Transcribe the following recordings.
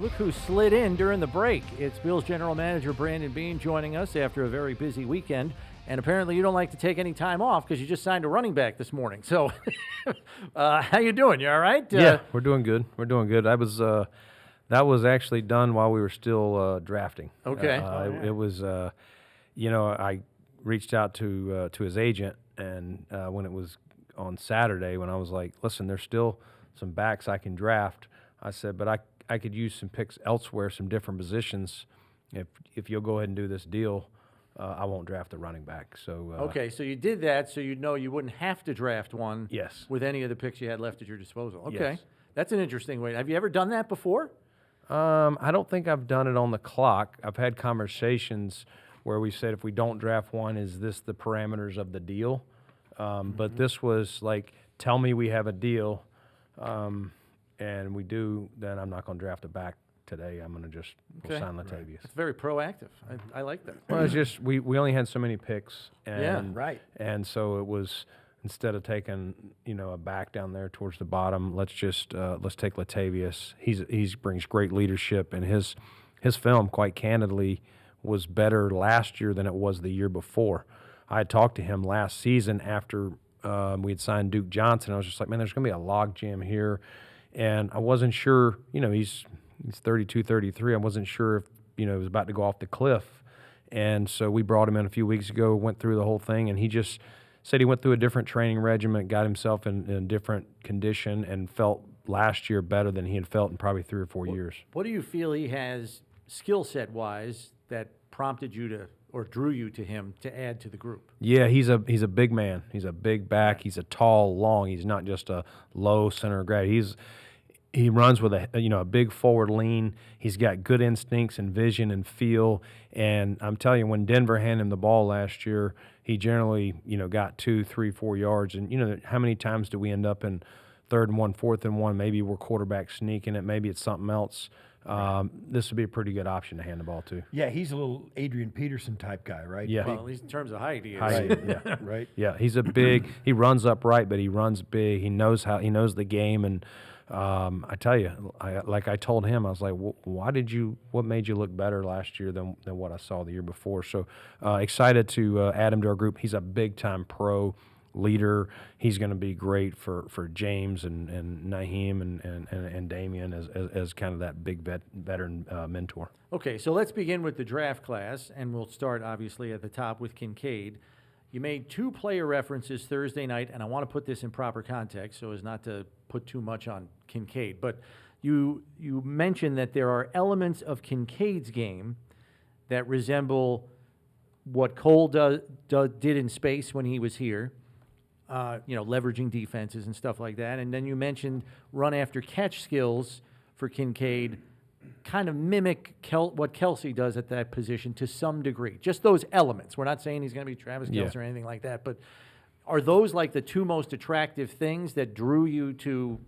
Look who slid in during the break. It's Bills General Manager Brandon Beane joining us after a very busy weekend. And apparently you don't like to take any time off because you just signed a running back this morning. So how you doing? You all right? Yeah, we're doing good. We're doing good. That was actually done while we were still drafting. Okay. It was, I reached out to his agent, and when it was on Saturday, when I was like, listen, there's still some backs I can draft, I said, but I could use some picks elsewhere, some different positions. If you'll go ahead and do this deal, I won't draft a running back. So okay, so you did that so you know you wouldn't have to draft one. Yes. With any of the picks you had left at your disposal. Okay, Yes. That's an interesting way. Have you ever done that before? I don't think I've done it on the clock. I've had conversations where we said if we don't draft one, is this the parameters of the deal? But this was like, tell me we have a deal, and we do, then I'm not going to draft a back today. I'm going to just sign Latavius. It's very proactive. I like that. Well, it's just we only had so many picks. And, Yeah, right. And so it was, instead of taking a back down there towards the bottom, let's take Latavius. He brings great leadership, and his film, quite candidly, was better last year than it was the year before. I had talked to him last season after we had signed Duke Johnson. I was just like, man, there's going to be a log jam here, and I wasn't sure. He's 32, 33. I wasn't sure if it was about to go off the cliff, and so we brought him in a few weeks ago, went through the whole thing, and he just said he went through a different training regimen, got himself in a different condition, and felt last year better than he had felt in probably 3 or 4 years. What do you feel he has skill set wise that prompted you to or drew you to him to add to the group? Yeah, he's a big man. He's a big back. He's a tall, long. He's not just a low center of gravity. He runs with a big forward lean. He's got good instincts and vision and feel. And I'm telling you, when Denver handed him the ball last year, he generally got 2, 3, 4 yards. And how many times do we end up in 3rd and 1, 4th and 1? Maybe we're quarterback sneaking it. Maybe it's something else. This would be a pretty good option to hand the ball to. Yeah, he's a little Adrian Peterson type guy, right? Yeah. Well, at least in terms of height, he is. Height, yeah. Right. Yeah, he's a big. He runs upright, but he runs big. He knows the game, and I tell you, I told him, I was like, what made you look better last year than what I saw the year before? So excited to add him to our group. He's a big time pro leader. He's going to be great for James and Naheem and Damian as kind of that big veteran mentor. Okay, so let's begin with the draft class, and we'll start obviously at the top with Kincaid. You made 2 player references Thursday night, and I want to put this in proper context so as not to put too much on Kincaid. But you mentioned that there are elements of Kincaid's game that resemble what Cole did in space when he was here, leveraging defenses and stuff like that. And then you mentioned run after catch skills for Kincaid kind of mimic what Kelsey does at that position to some degree. Just those elements. We're not saying he's going to be Travis Kelce or anything like that, but are those like the 2 most attractive things that drew you to,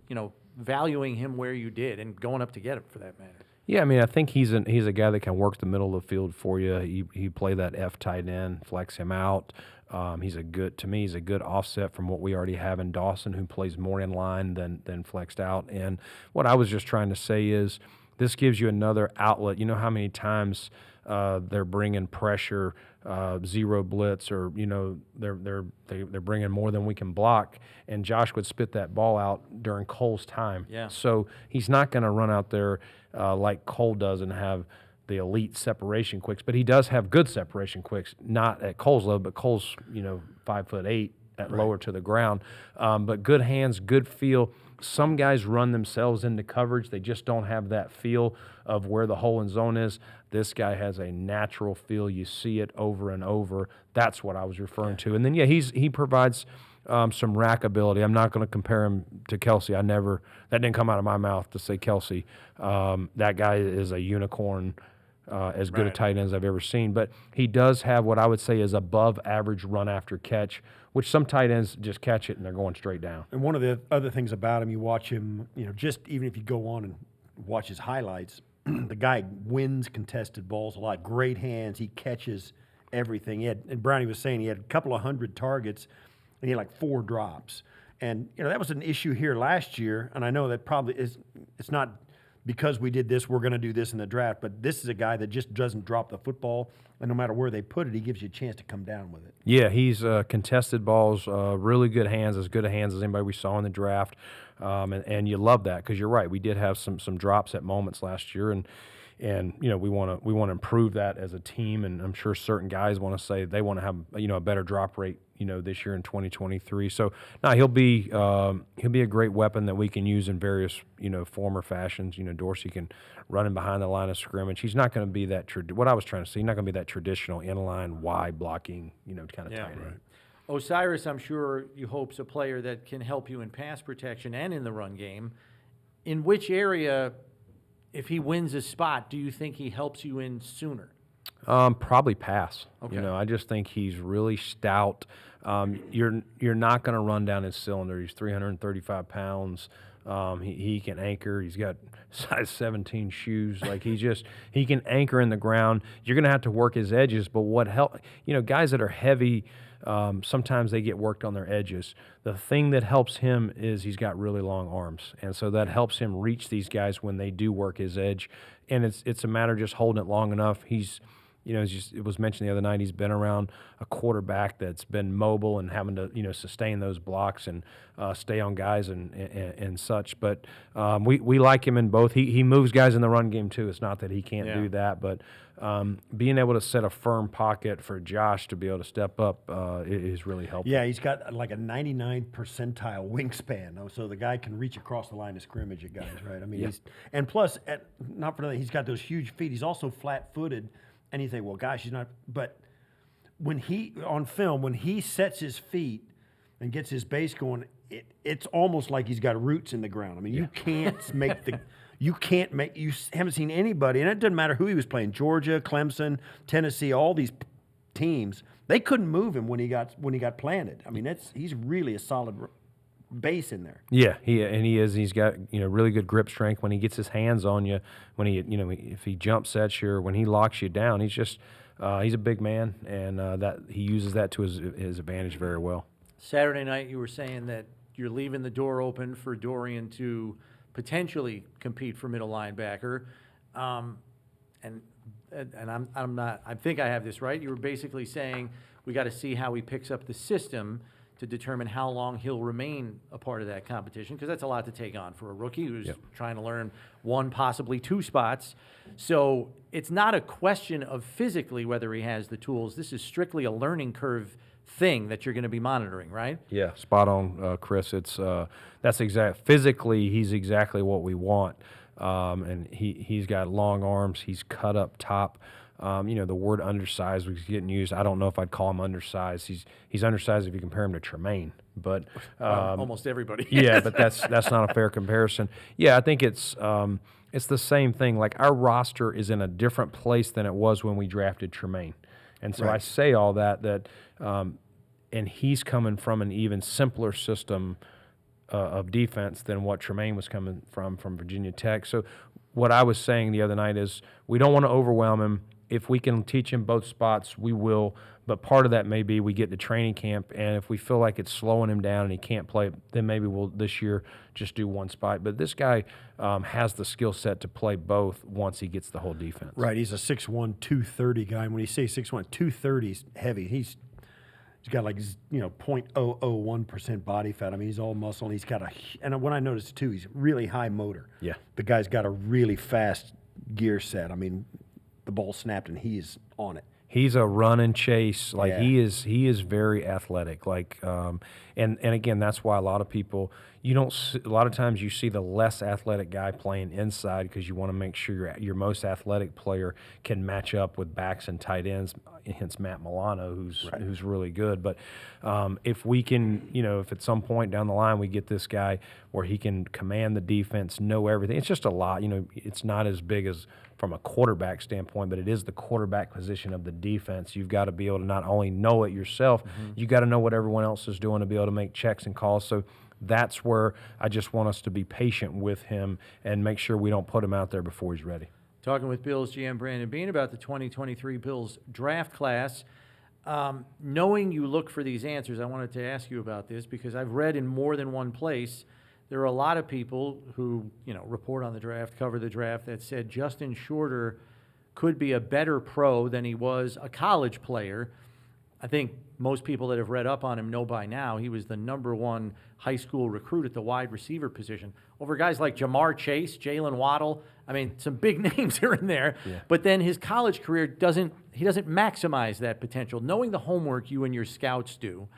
valuing him where you did and going up to get him for that matter? Yeah, I mean, I think he's a guy that can work the middle of the field for you. He play that F tight end, flex him out. He's a good offset from what we already have in Dawson, who plays more in line than flexed out. And what I was just trying to say is, this gives you another outlet. You know how many times they're bringing pressure, zero blitz, or they're bringing more than we can block, and Josh would spit that ball out during Cole's time. Yeah. So he's not going to run out there like Cole does and have the elite separation quicks, but he does have good separation quicks. Not at Cole's level, but Cole's 5'8" lower to the ground. But good hands, good feel. Some guys run themselves into coverage. They just don't have that feel of where the hole in zone is. This guy has a natural feel. You see it over and over. That's what I was referring to. And then, he provides some rack ability. I'm not going to compare him to Kelsey. That didn't come out of my mouth to say Kelsey. That guy is a unicorn, as good a tight end as I've ever seen. But he does have what I would say is above average run after catch, which some tight ends just catch it and they're going straight down. And one of the other things about him, you watch him, just even if you go on and watch his highlights, the guy wins contested balls a lot. Great hands. He catches everything. And Brownie was saying he had a couple of 100 targets and he had like 4 drops. And, that was an issue here last year. And I know that probably it's not because we did this, we're going to do this in the draft. But this is a guy that just doesn't drop the football, and no matter where they put it, he gives you a chance to come down with it. Yeah, he's contested balls, really good hands, as good a hands as anybody we saw in the draft, and you love that because you're right. We did have some drops at moments last year, and you know we want to improve that as a team, and I'm sure certain guys want to say they want to have a better drop rate this year in 2023. So now he'll be a great weapon that we can use in various former fashions. Dorsey can run in behind the line of scrimmage. He's not going to be that what I was trying to say. He's not going to be that traditional inline wide blocking kind of tight end. Right. O'Cyrus, I'm sure you hope's a player that can help you in pass protection and in the run game. In which area, if he wins a spot, do you think he helps you in sooner? Probably pass. Okay. I just think he's really stout. You're not going to run down his cylinder. He's 335 pounds. He can anchor. He's got size 17 shoes. Like he can anchor in the ground. You're going to have to work his edges. But what help? Guys that are heavy, sometimes they get worked on their edges. The thing that helps him is he's got really long arms, and so that helps him reach these guys when they do work his edge. And it's a matter of just holding it long enough. He's it was mentioned the other night, he's been around a quarterback that's been mobile and having to, sustain those blocks and stay on guys and such. But we like him in both. He moves guys in the run game too. It's not that he can't do that, but being able to set a firm pocket for Josh to be able to step up is really helpful. Yeah, he's got like a 99th percentile wingspan, so the guy can reach across the line of scrimmage at guys, right? I mean, and plus, not for nothing, he's got those huge feet. He's also flat-footed. And you think, well, gosh, he's not. But when he sets his feet and gets his base going, it's almost like he's got roots in the ground. I mean, you haven't seen anybody, and it doesn't matter who he was playing, Georgia, Clemson, Tennessee, all these teams, they couldn't move him when he got planted. I mean, he's really a solid base in there. Yeah, he is. He's got really good grip strength when he gets his hands on you. When he if he jump sets you or when he locks you down, he's just he's a big man, and that he uses that to his advantage very well. Saturday night, you were saying that you're leaving the door open for Dorian to potentially compete for middle linebacker, and I'm not. I think I have this right. You were basically saying we got to see how he picks up the system to determine how long he'll remain a part of that competition, because that's a lot to take on for a rookie who's trying to learn one, possibly two spots. So it's not a question of physically whether he has the tools. This is strictly a learning curve thing that you're going to be monitoring, right? Yeah, spot on, Chris. It's that's exact. Physically, he's exactly what we want, and he's got long arms. He's cut up top. The word undersized was getting used. I don't know if I'd call him undersized. He's undersized if you compare him to Tremaine, but almost everybody. Yeah, but that's not a fair comparison. Yeah, I think it's the same thing. Like, our roster is in a different place than it was when we drafted Tremaine, and so I say all that and he's coming from an even simpler system of defense than what Tremaine was coming from Virginia Tech. So what I was saying the other night is we don't want to overwhelm him. If we can teach him both spots, we will. But part of that may be we get to training camp, and if we feel like it's slowing him down and he can't play, then maybe we'll this year just do one spot. But this guy has the skill set to play both once he gets the whole defense. Right. He's a 6'1", 230 guy. And when you say 6'1", 230, he's heavy. He's got like 0.001% body fat. I mean, he's all muscle. And he's got and what I noticed too, he's really high motor. Yeah. The guy's got a really fast gear set. I mean, the ball snapped and he's on it. He's a run and chase. Like, he is very athletic. Like, and again, that's why a lot of people, a lot of times you see the less athletic guy playing inside because you want to make sure your most athletic player can match up with backs and tight ends. Hence Matt Milano, who's really good. But if we can, if at some point down the line we get this guy where he can command the defense, know everything, it's just a lot. It's not as big as from a quarterback standpoint, but it is the quarterback position of the defense. You've got to be able to not only know it yourself, you got to know what everyone else is doing to be able to make checks and calls. So that's where I just want us to be patient with him and make sure we don't put him out there before he's ready. Talking with Bills GM Brandon Beane about the 2023 Bills draft class. Knowing you look for these answers, I wanted to ask you about this because I've read in more than one place there are a lot of people who, report on the draft, cover the draft, that said Justin Shorter could be a better pro than he was a college player. I think most people that have read up on him know by now he was the #1 high school recruit at the wide receiver position over guys like Jamar Chase, Jalen Waddle. I mean, some big names are in there. Yeah. But then his college career doesn't maximize that potential. Knowing the homework you and your scouts do,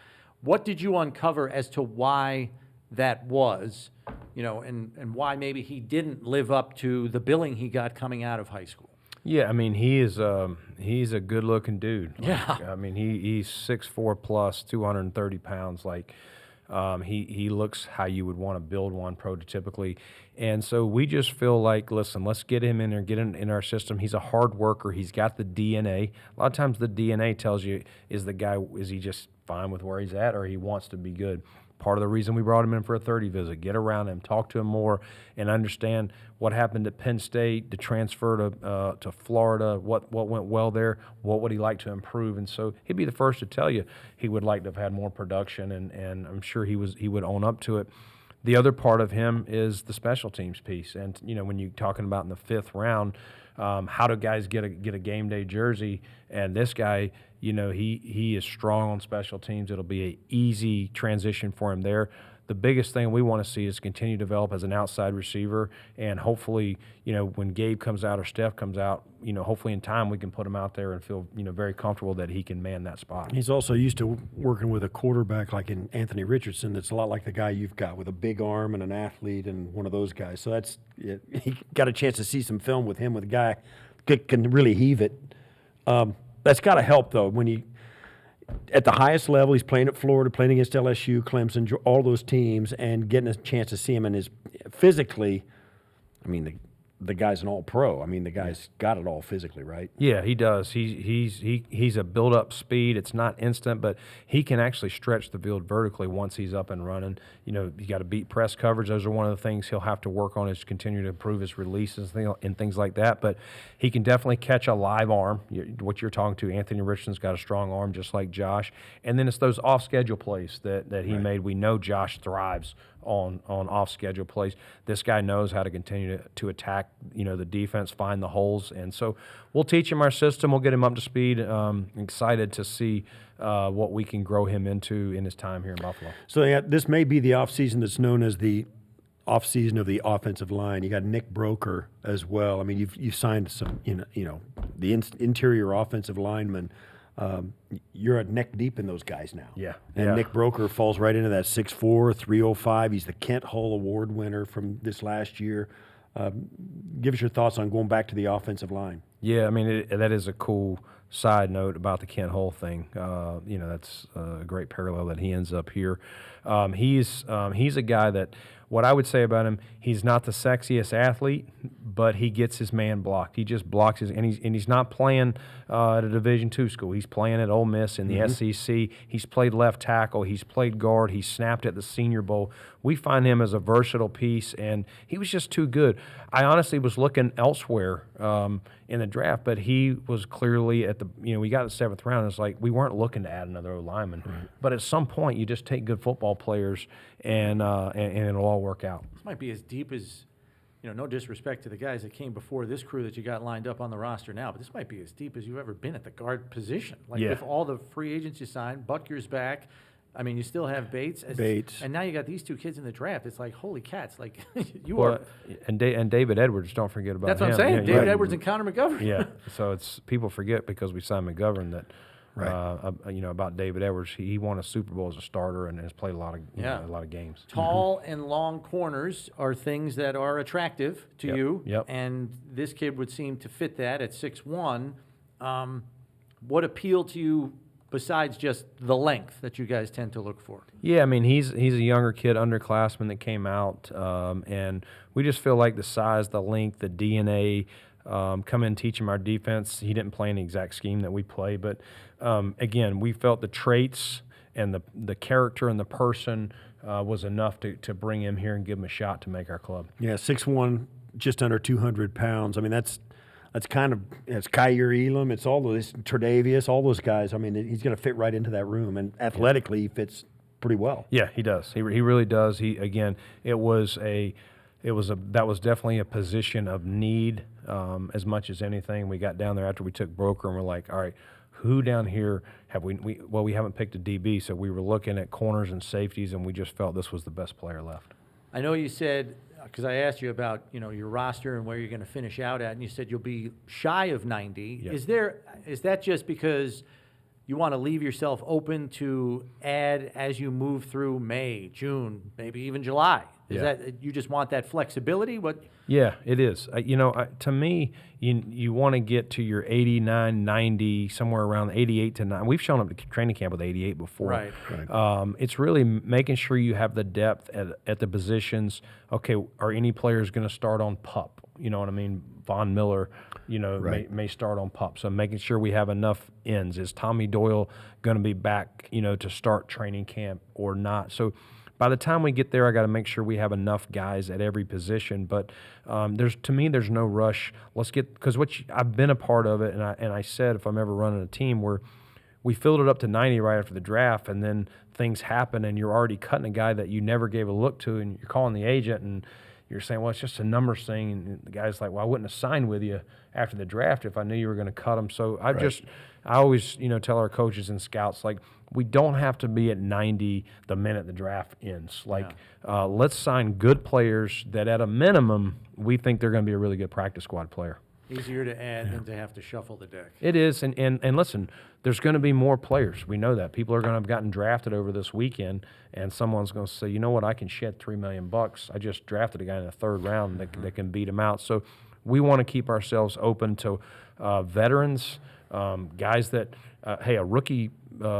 what did you uncover as to why that was, and why maybe he didn't live up to the billing he got coming out of high school? Yeah, I mean, he's a good-looking dude. Yeah. I mean, he's 6'4 plus, 230 pounds. Like, he looks how you would want to build one prototypically. And so we just feel like, listen, let's get him in there, get him in our system. He's a hard worker. He's got the DNA. A lot of times the DNA tells you, is he just fine with where he's at, or he wants to be good? Part of the reason we brought him in for a 30 visit, get around him, talk to him more, and understand what happened at Penn State, the transfer to Florida, what went well there, what would he like to improve. And so he'd be the first to tell you he would like to have had more production, and I'm sure he would own up to it. The other part of him is the special teams piece. And, when you're talking about in the 5th round, how do guys get a game day jersey? And this guy, he is strong on special teams. It'll be an easy transition for him there. The biggest thing we want to see is continue to develop as an outside receiver, and hopefully, when Gabe comes out or Steph comes out, hopefully in time we can put him out there and feel, very comfortable that he can man that spot. He's also used to working with a quarterback like in Anthony Richardson that's a lot like the guy you've got, with a big arm and an athlete and one of those guys. So he got a chance to see some film with him, with a guy can really heave it. That's got to help, though, when at the highest level, he's playing at Florida, playing against LSU, Clemson, all those teams, and getting a chance to see him in his physically. I mean, the guy's an all-pro. I mean, the guy's got it all physically, right? Yeah, he does. He's a build-up speed. It's not instant, but he can actually stretch the field vertically once he's up and running. You got to beat press coverage. Those are one of the things he'll have to work on, is continue to improve his releases and things like that. But he can definitely catch a live arm. What you're talking to, Anthony Richardson's got a strong arm just like Josh. And then it's those off-schedule plays that he made. We know Josh thrives on off-schedule plays. This guy knows how to continue to attack, the defense, find the holes. And so we'll teach him our system. We'll get him up to speed. Excited to see what we can grow him into in his time here in Buffalo. So this may be the offseason that's known as the offseason of the offensive line. You got Nick Broeker as well. I mean, you've signed some, the interior offensive linemen. You're at neck deep in those guys now. Yeah. And Nick Broeker falls right into that 6'4", 305. He's the Kent Hull Award winner from this last year. Give us your thoughts on going back to the offensive line. Yeah, I mean, that is a cool side note about the Kent Hull thing. That's a great parallel that he ends up here. He's a guy that, what I would say about him, he's not the sexiest athlete, but he gets his man blocked. He just blocks his, and he's not playing at a Division II school. He's playing at Ole Miss in the SEC. He's played left tackle. He's played guard. He snapped at the Senior Bowl. We find him as a versatile piece, and he was just too good. I honestly was looking elsewhere in the draft, but he was clearly at the, we got the 7th round. It's like we weren't looking to add another O-lineman. Right. But at some point, you just take good football players, and it'll all work out. This might be as deep as, no disrespect to the guys that came before this crew that you got lined up on the roster now, but this might be as deep as you've ever been at the guard position. Like with all the free agents you signed, Butker's back. I mean, you still have Bates. And now you got these two kids in the draft. It's like, holy cats. Like, And David Edwards, don't forget about him. That's what I'm saying. David Edwards and Connor McGovern. Yeah. So people forget because we signed McGovern that, about David Edwards. He won a Super Bowl as a starter and has played a lot of games. Tall and long corners are things that are attractive to you. Yep. And this kid would seem to fit that at 6'1". What appealed to you besides just the length that you guys tend to look for? Yeah, I mean, he's a younger kid, underclassman that came out, and we just feel like the size, the length, the DNA, come in, teach him our defense. He didn't play in the exact scheme that we play, but again, we felt the traits and the character and the person was enough to bring him here and give him a shot to make our club. Yeah, 6'1", just under 200 pounds. I mean, that's kind of, it's Kyrie Elam, it's all those, Tre'Davious, all those guys. I mean, he's going to fit right into that room, and athletically he fits pretty well. Yeah, he does. He really does. That was definitely a position of need as much as anything. We got down there after we took Broeker, and we're like, all right, who down here have we haven't picked a DB, so we were looking at corners and safeties, and we just felt this was the best player left. I know you said, because I asked you about, your roster and where you're going to finish out at, and you said you'll be shy of 90. Yeah. Is that just because you want to leave yourself open to add as you move through May, June, maybe even July? Is that you just want that flexibility? What? Yeah, it is. To me, you want to get to your 89, 90, somewhere around 88 to 9. We've shown up to training camp with 88 before. Right. It's really making sure you have the depth at the positions. Okay, are any players going to start on PUP? You know what I mean? Von Miller, may start on PUP. So making sure we have enough ends. Is Tommy Doyle going to be back, to start training camp or not? So by the time we get there, I got to make sure we have enough guys at every position. But there's no rush. Let's get, because I've been a part of it, and I said if I'm ever running a team where we filled it up to 90 right after the draft, and then things happen, and you're already cutting a guy that you never gave a look to, and you're calling the agent, and you're saying, well, it's just a numbers thing, and the guy's like, well, I wouldn't have signed with you after the draft if I knew you were going to cut him. So I always, tell our coaches and scouts, like, we don't have to be at 90 the minute the draft ends. Like, let's sign good players that at a minimum we think they're going to be a really good practice squad player. Easier to add than to have to shuffle the deck. It is, and listen, there's going to be more players. We know that. People are going to have gotten drafted over this weekend, and someone's going to say, you know what, I can shed $3 million. I just drafted a guy in the third round that can beat him out. So we want to keep ourselves open to veterans, guys that, hey, a rookie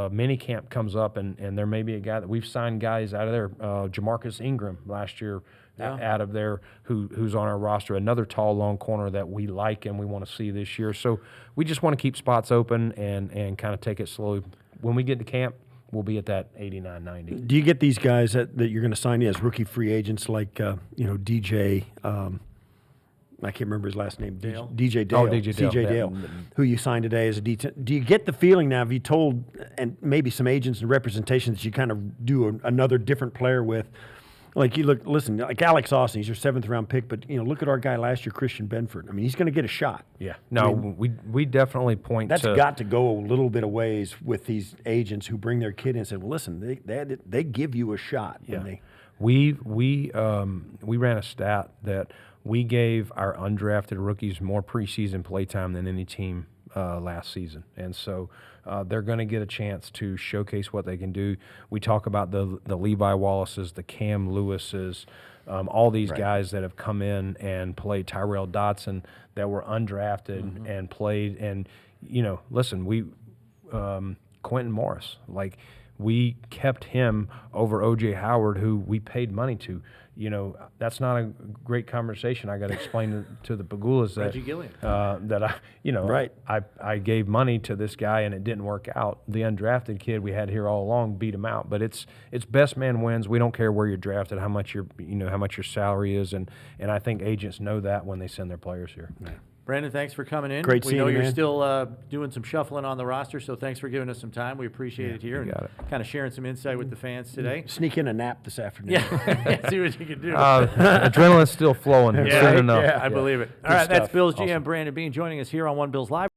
mini camp comes up, and there may be a guy that we've signed guys out of there. Jamarcus Ingram last year out of there who's on our roster, another tall, long corner that we like and we want to see this year. So we just want to keep spots open and kind of take it slowly. When we get to camp, we'll be at that 89, 90. Do you get these guys that you're going to sign as rookie free agents like, DJ, I can't remember his last name. Dale? DJ Dale. Oh, DJ Dale. CJ Dale, who you signed today as a D10. Do you get the feeling now, have you told, and maybe some agents and representation that you kind of do another different player with? Like, listen, like Alex Austin, he's your 7th round pick, but, look at our guy last year, Christian Benford. I mean, he's going to get a shot. Yeah. No, we definitely point that's got to go a little bit of ways with these agents who bring their kid in and say, well, listen, they give you a shot. Yeah. We ran a stat that we gave our undrafted rookies more preseason play time than any team last season. And so they're going to get a chance to showcase what they can do. We talk about the Levi Wallaces, the Cam Lewises, all these guys that have come in and played, Tyrell Dotson, that were undrafted and played. And, listen, Quentin Morris, like, we kept him over O.J. Howard, who we paid money to. That's not a great conversation. I got to explain to the Pagulas that Reggie Gilliam. I gave money to this guy and it didn't work out. The undrafted kid we had here all along beat him out. But it's best man wins. We don't care where you're drafted, how much your salary is, and I think agents know that when they send their players here. Yeah. Brandon, thanks for coming in. Great we seeing know you, you're man. still doing some shuffling on the roster, so thanks for giving us some time. We appreciate it here you got and kind of sharing some insight with the fans today. Sneak in a nap this afternoon. Yeah, see what you can do. Adrenaline's still flowing soon enough. Yeah, I believe it. All right, that's stuff. Bills GM Awesome. Brandon Beane joining us here on One Bills Live.